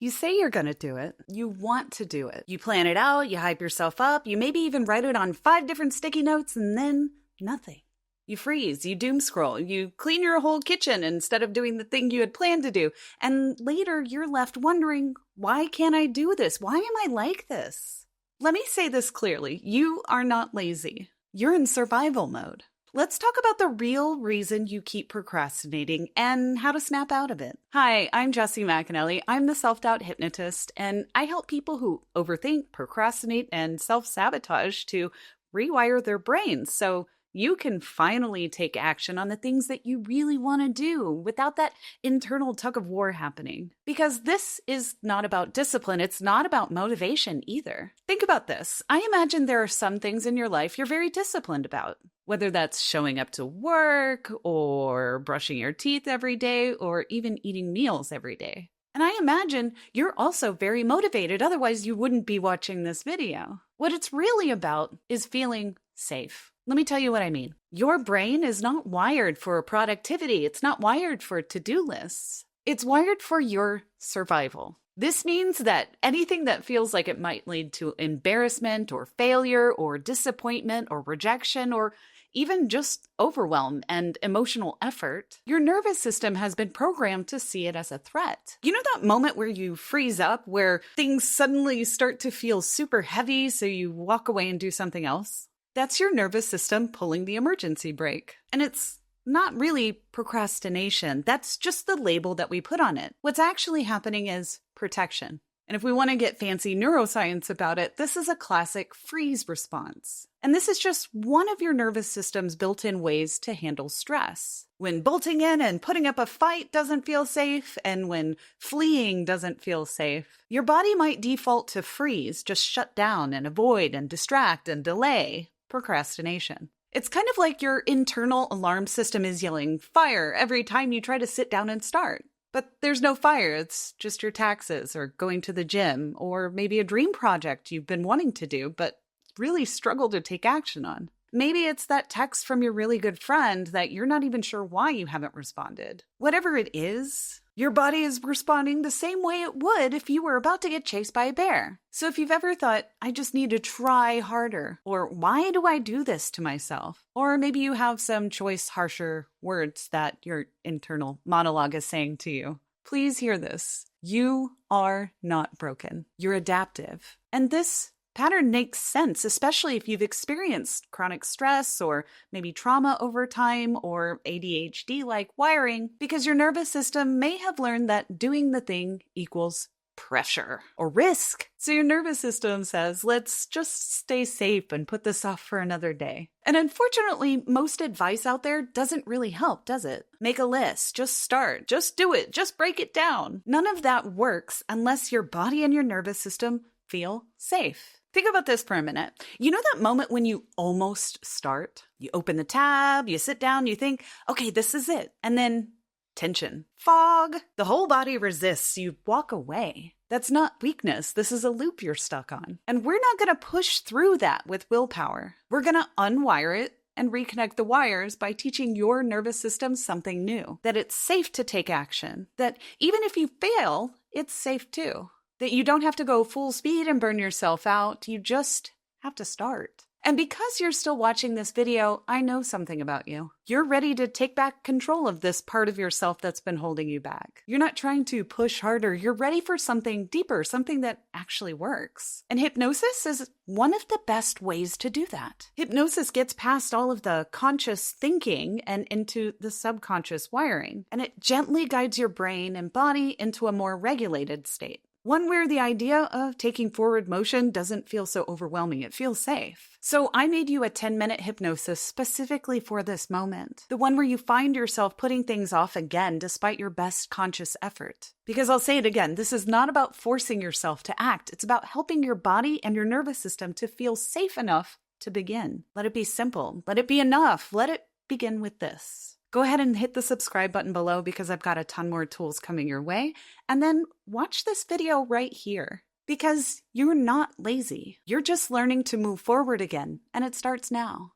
You say you're going to do it. You want to do it. You plan it out, you hype yourself up, you maybe even write it on 5 different sticky notes, and then nothing. You freeze, you doom scroll, you clean your whole kitchen instead of doing the thing you had planned to do. And later you're left wondering, why can't I do this? Why am I like this? Let me say this clearly. You are not lazy. You're in survival mode. Let's talk about the real reason you keep procrastinating and how to snap out of it. Hi, I'm Jessi McAnelly. I'm the self-doubt hypnotist, and I help people who overthink, procrastinate, and self-sabotage to rewire their brains so you can finally take action on the things that you really want to do without that internal tug of war happening. Because this is not about discipline. It's not about motivation either. Think about this. I imagine there are some things in your life you're very disciplined about, whether that's showing up to work or brushing your teeth every day or even eating meals every day. And I imagine you're also very motivated. Otherwise, you wouldn't be watching this video. What it's really about is feeling safe. Let me tell you what I mean. Your brain is not wired for productivity. It's not wired for to-do lists. It's wired for your survival. This means that anything that feels like it might lead to embarrassment or failure or disappointment or rejection or even just overwhelm and emotional effort, your nervous system has been programmed to see it as a threat. You know that moment where you freeze up, where things suddenly start to feel super heavy, so you walk away and do something else? That's your nervous system pulling the emergency brake. And it's not really procrastination. That's just the label that we put on it. What's actually happening is protection. And if we want to get fancy neuroscience about it, this is a classic freeze response. And this is just one of your nervous system's built-in ways to handle stress. When bolting in and putting up a fight doesn't feel safe, and when fleeing doesn't feel safe, your body might default to freeze, just shut down and avoid and distract and delay. Procrastination. It's kind of like your internal alarm system is yelling fire every time you try to sit down and start. But there's no fire. It's just your taxes or going to the gym or maybe a dream project you've been wanting to do but really struggle to take action on. Maybe it's that text from your really good friend that you're not even sure why you haven't responded. Whatever it is, your body is responding the same way it would if you were about to get chased by a bear. So if you've ever thought, I just need to try harder, or why do I do this to myself? Or maybe you have some choice, harsher words that your internal monologue is saying to you. Please hear this. You are not broken. You're adaptive. And this pattern makes sense, especially if you've experienced chronic stress or maybe trauma over time or ADHD-like wiring, because your nervous system may have learned that doing the thing equals pressure or risk. So your nervous system says, let's just stay safe and put this off for another day. And unfortunately, most advice out there doesn't really help, does it? Make a list, just start, just do it, just break it down. None of that works unless your body and your nervous system feel safe. Think about this for a minute. You know that moment when you almost start? You open the tab, you sit down, you think, okay, this is it. And then tension, fog, the whole body resists, you walk away. That's not weakness. This is a loop you're stuck on. And we're not going to push through that with willpower. We're going to unwire it and reconnect the wires by teaching your nervous system something new. That it's safe to take action. That even if you fail, it's safe too. That you don't have to go full speed and burn yourself out. You just have to start. And because you're still watching this video, I know something about you. You're ready to take back control of this part of yourself that's been holding you back. You're not trying to push harder. You're ready for something deeper, something that actually works. And hypnosis is one of the best ways to do that. Hypnosis gets past all of the conscious thinking and into the subconscious wiring, and it gently guides your brain and body into a more regulated state. One where the idea of taking forward motion doesn't feel so overwhelming. It feels safe. So I made you a 10-minute hypnosis specifically for this moment. The one where you find yourself putting things off again despite your best conscious effort. Because I'll say it again, this is not about forcing yourself to act. It's about helping your body and your nervous system to feel safe enough to begin. Let it be simple. Let it be enough. Let it begin with this. Go ahead and hit the subscribe button below because I've got a ton more tools coming your way. And then watch this video right here because you're not lazy. You're just learning to move forward again, and it starts now.